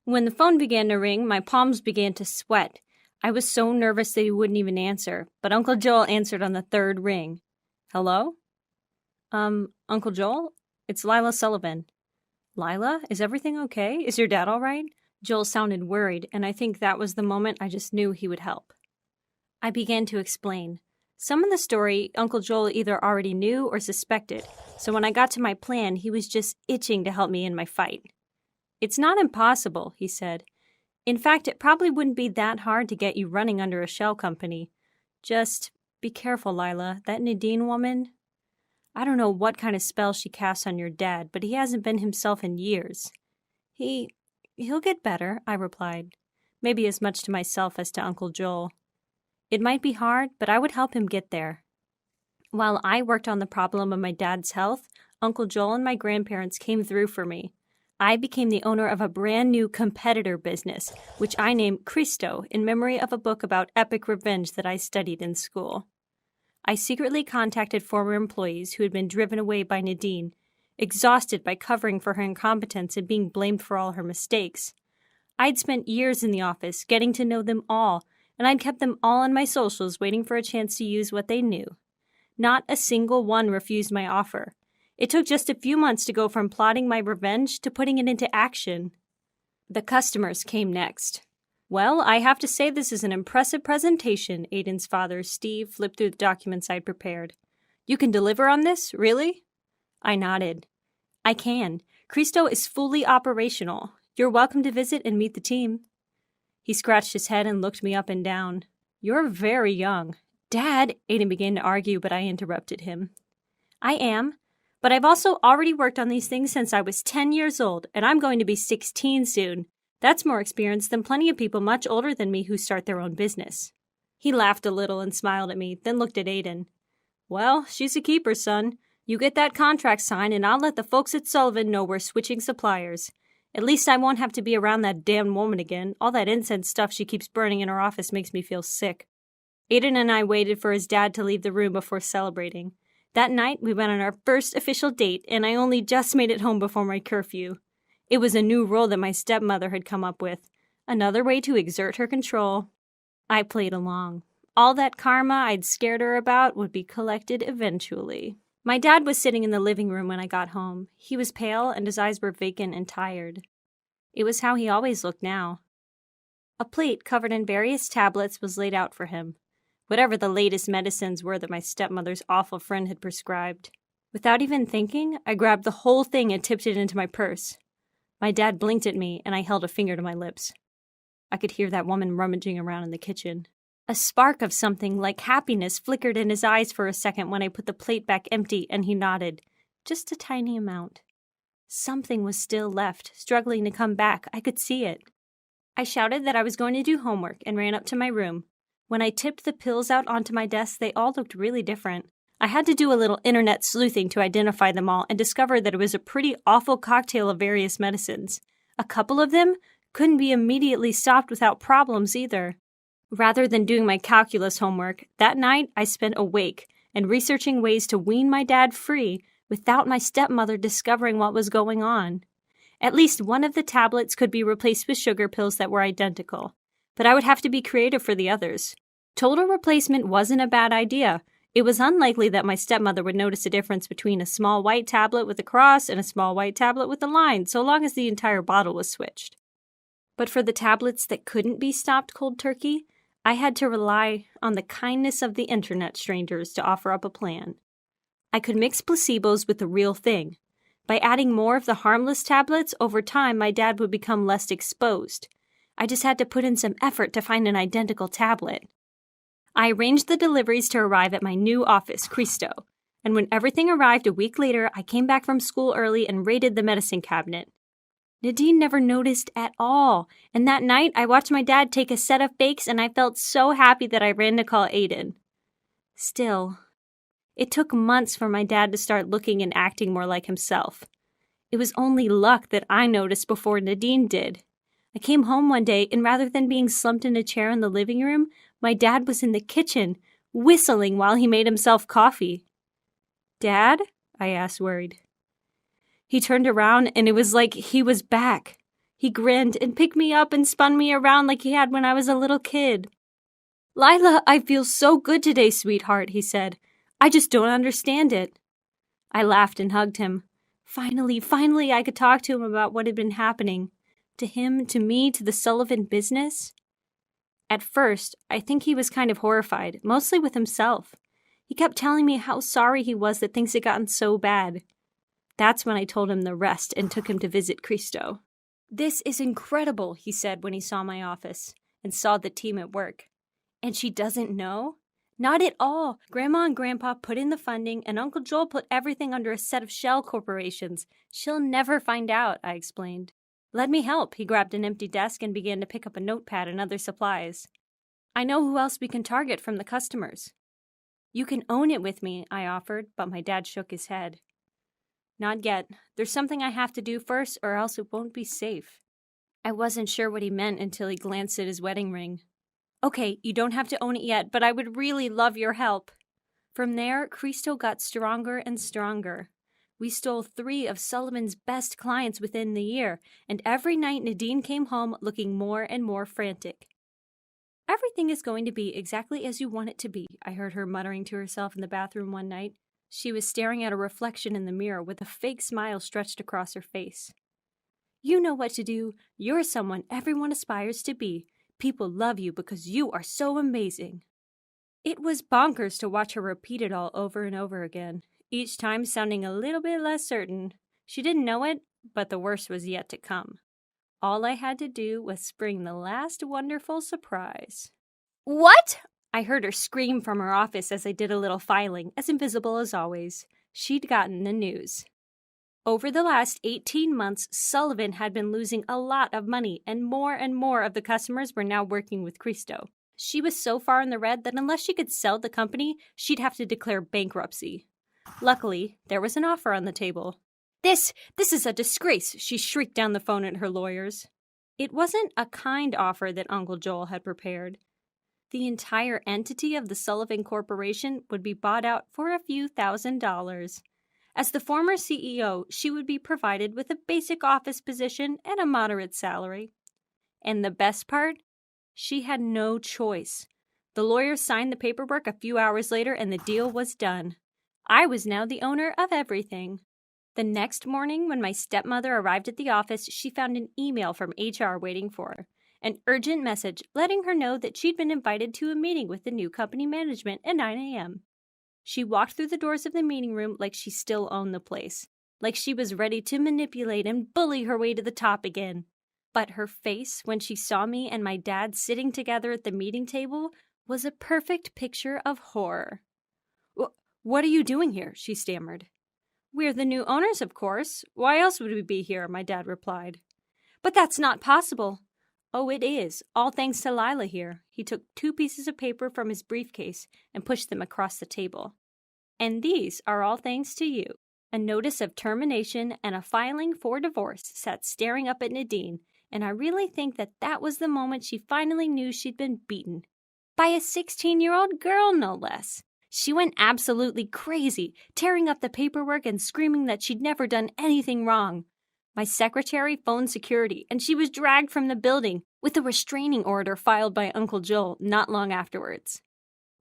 When the phone began to ring, my palms began to sweat. I was so nervous that he wouldn't even answer, but Uncle Joel answered on the third ring. Hello? Uncle Joel? It's Lila Sullivan. Lila, is everything okay? Is your dad all right? Joel sounded worried, and I think that was the moment I just knew he would help. I began to explain. Some of the story Uncle Joel either already knew or suspected, so when I got to my plan, he was just itching to help me in my fight. It's not impossible, he said. In fact, it probably wouldn't be that hard to get you running under a shell company. Just be careful, Lila. That Nadine woman, I don't know what kind of spell she casts on your dad, but he hasn't been himself in years. He'll get better, I replied, maybe as much to myself as to Uncle Joel. It might be hard, but I would help him get there. While I worked on the problem of my dad's health, Uncle Joel and my grandparents came through for me. I became the owner of a brand new competitor business, which I named Cristo in memory of a book about epic revenge that I studied in school. I secretly contacted former employees who had been driven away by Nadine, exhausted by covering for her incompetence and being blamed for all her mistakes. I'd spent years in the office getting to know them all, and I'd kept them all on my socials waiting for a chance to use what they knew. Not a single one refused my offer. It took just a few months to go from plotting my revenge to putting it into action. The customers came next. Well, I have to say this is an impressive presentation, Aiden's father, Steve, flipped through the documents I'd prepared. You can deliver on this, really? I nodded. I can. Cristo is fully operational. You're welcome to visit and meet the team. He scratched his head and looked me up and down. You're very young. Dad, Aiden began to argue, but I interrupted him. I am, but I've also already worked on these things since I was 10 years old, and I'm going to be 16 soon. That's more experience than plenty of people much older than me who start their own business. He laughed a little and smiled at me, then looked at Aiden. Well, she's a keeper, son. You get that contract signed, and I'll let the folks at Sullivan know we're switching suppliers. At least I won't have to be around that damn woman again. All that incense stuff she keeps burning in her office makes me feel sick. Aiden and I waited for his dad to leave the room before celebrating. That night, we went on our first official date, and I only just made it home before my curfew. It was a new rule that my stepmother had come up with. Another way to exert her control. I played along. All that karma I'd scared her about would be collected eventually. My dad was sitting in the living room when I got home. He was pale, and his eyes were vacant and tired. It was how he always looked now. A plate covered in various tablets was laid out for him, whatever the latest medicines were that my stepmother's awful friend had prescribed. Without even thinking, I grabbed the whole thing and tipped it into my purse. My dad blinked at me, and I held a finger to my lips. I could hear that woman rummaging around in the kitchen. A spark of something like happiness flickered in his eyes for a second when I put the plate back empty, and he nodded. Just a tiny amount. Something was still left, struggling to come back. I could see it. I shouted that I was going to do homework and ran up to my room. When I tipped the pills out onto my desk, they all looked really different. I had to do a little internet sleuthing to identify them all and discovered that it was a pretty awful cocktail of various medicines. A couple of them couldn't be immediately stopped without problems either. Rather than doing my calculus homework, that night I spent awake and researching ways to wean my dad free without my stepmother discovering what was going on. At least one of the tablets could be replaced with sugar pills that were identical, but I would have to be creative for the others. Total replacement wasn't a bad idea. It was unlikely that my stepmother would notice a difference between a small white tablet with a cross and a small white tablet with a line, so long as the entire bottle was switched. But for the tablets that couldn't be stopped cold turkey, I had to rely on the kindness of the internet strangers to offer up a plan. I could mix placebos with the real thing. By adding more of the harmless tablets, over time my dad would become less exposed. I just had to put in some effort to find an identical tablet. I arranged the deliveries to arrive at my new office, Cristo, and when everything arrived a week later, I came back from school early and raided the medicine cabinet. Nadine never noticed at all, and that night I watched my dad take a set of bakes and I felt so happy that I ran to call Aiden. Still, it took months for my dad to start looking and acting more like himself. It was only luck that I noticed before Nadine did. I came home one day, and rather than being slumped in a chair in the living room, my dad was in the kitchen, whistling while he made himself coffee. "Dad?" I asked, worried. He turned around, and it was like he was back. He grinned and picked me up and spun me around like he had when I was a little kid. "Lila, I feel so good today, sweetheart," he said. "I just don't understand it." I laughed and hugged him. Finally, I could talk to him about what had been happening. To him, to me, to the Sullivan business. At first, I think he was kind of horrified, mostly with himself. He kept telling me how sorry he was that things had gotten so bad. That's when I told him the rest and took him to visit Cristo. "This is incredible," he said when he saw my office and saw the team at work. "And she doesn't know?" "Not at all. Grandma and Grandpa put in the funding, and Uncle Joel put everything under a set of shell corporations. She'll never find out," I explained. "Let me help." He grabbed an empty desk and began to pick up a notepad and other supplies. "I know who else we can target from the customers." "You can own it with me," I offered, but my dad shook his head. "Not yet. There's something I have to do first, or else it won't be safe." I wasn't sure what he meant until he glanced at his wedding ring. "Okay, you don't have to own it yet, but I would really love your help." From there, Cristo got stronger and stronger. We stole 3 of Sullivan's best clients within the year, and every night Nadine came home looking more and more frantic. "Everything is going to be exactly as you want it to be," I heard her muttering to herself in the bathroom one night. She was staring at a reflection in the mirror with a fake smile stretched across her face. "You know what to do. You're someone everyone aspires to be. People love you because you are so amazing." It was bonkers to watch her repeat it all over and over again, each time sounding a little bit less certain. She didn't know it, but the worst was yet to come. All I had to do was spring the last wonderful surprise. "What?" I heard her scream from her office as I did a little filing, as invisible as always. She'd gotten the news. Over the last 18 months, Sullivan had been losing a lot of money, and more of the customers were now working with Cristo. She was so far in the red that unless she could sell the company, she'd have to declare bankruptcy. Luckily, there was an offer on the table. This is a disgrace," she shrieked down the phone at her lawyers. It wasn't a kind offer that Uncle Joel had prepared. The entire entity of the Sullivan Corporation would be bought out for a few $1,000s. As the former CEO, she would be provided with a basic office position and a moderate salary. And the best part? She had no choice. The lawyers signed the paperwork a few hours later and the deal was done. I was now the owner of everything. The next morning, when my stepmother arrived at the office, she found an email from HR waiting for her. An urgent message letting her know that she'd been invited to a meeting with the new company management at 9 a.m. She walked through the doors of the meeting room like she still owned the place, like she was ready to manipulate and bully her way to the top again. But her face, when she saw me and my dad sitting together at the meeting table, was a perfect picture of horror. "What are you doing here?" she stammered. "We're the new owners, of course. Why else would we be here?" my dad replied. "But that's not possible." "Oh, it is, all thanks to Lila here." He took 2 pieces of paper from his briefcase and pushed them across the table. "And these are all thanks to you." A notice of termination and a filing for divorce sat staring up at Nadine, and I really think that was the moment she finally knew she'd been beaten. By a 16-year-old girl, no less. She went absolutely crazy, tearing up the paperwork and screaming that she'd never done anything wrong. My secretary phoned security, and she was dragged from the building with a restraining order filed by Uncle Joel not long afterwards.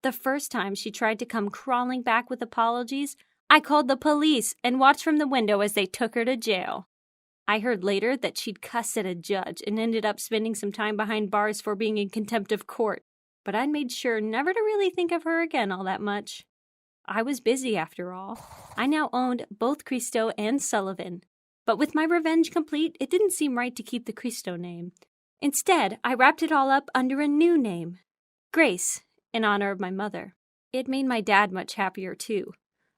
The first time she tried to come crawling back with apologies, I called the police and watched from the window as they took her to jail. I heard later that she'd cussed at a judge and ended up spending some time behind bars for being in contempt of court, but I'd made sure never to really think of her again all that much. I was busy after all. I now owned both Cristo and Sullivan. But with my revenge complete, it didn't seem right to keep the Cristo name. Instead, I wrapped it all up under a new name, Grace, in honor of my mother. It made my dad much happier, too,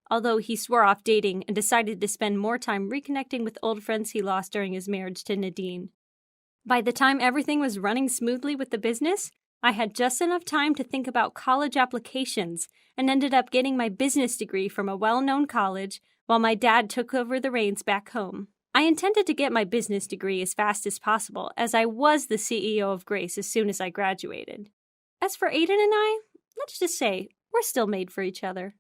although he swore off dating and decided to spend more time reconnecting with old friends he lost during his marriage to Nadine. By the time everything was running smoothly with the business, I had just enough time to think about college applications and ended up getting my business degree from a well-known college while my dad took over the reins back home. I intended to get my business degree as fast as possible, as I was the CEO of Grace as soon as I graduated. As for Aiden and I, let's just say we're still made for each other.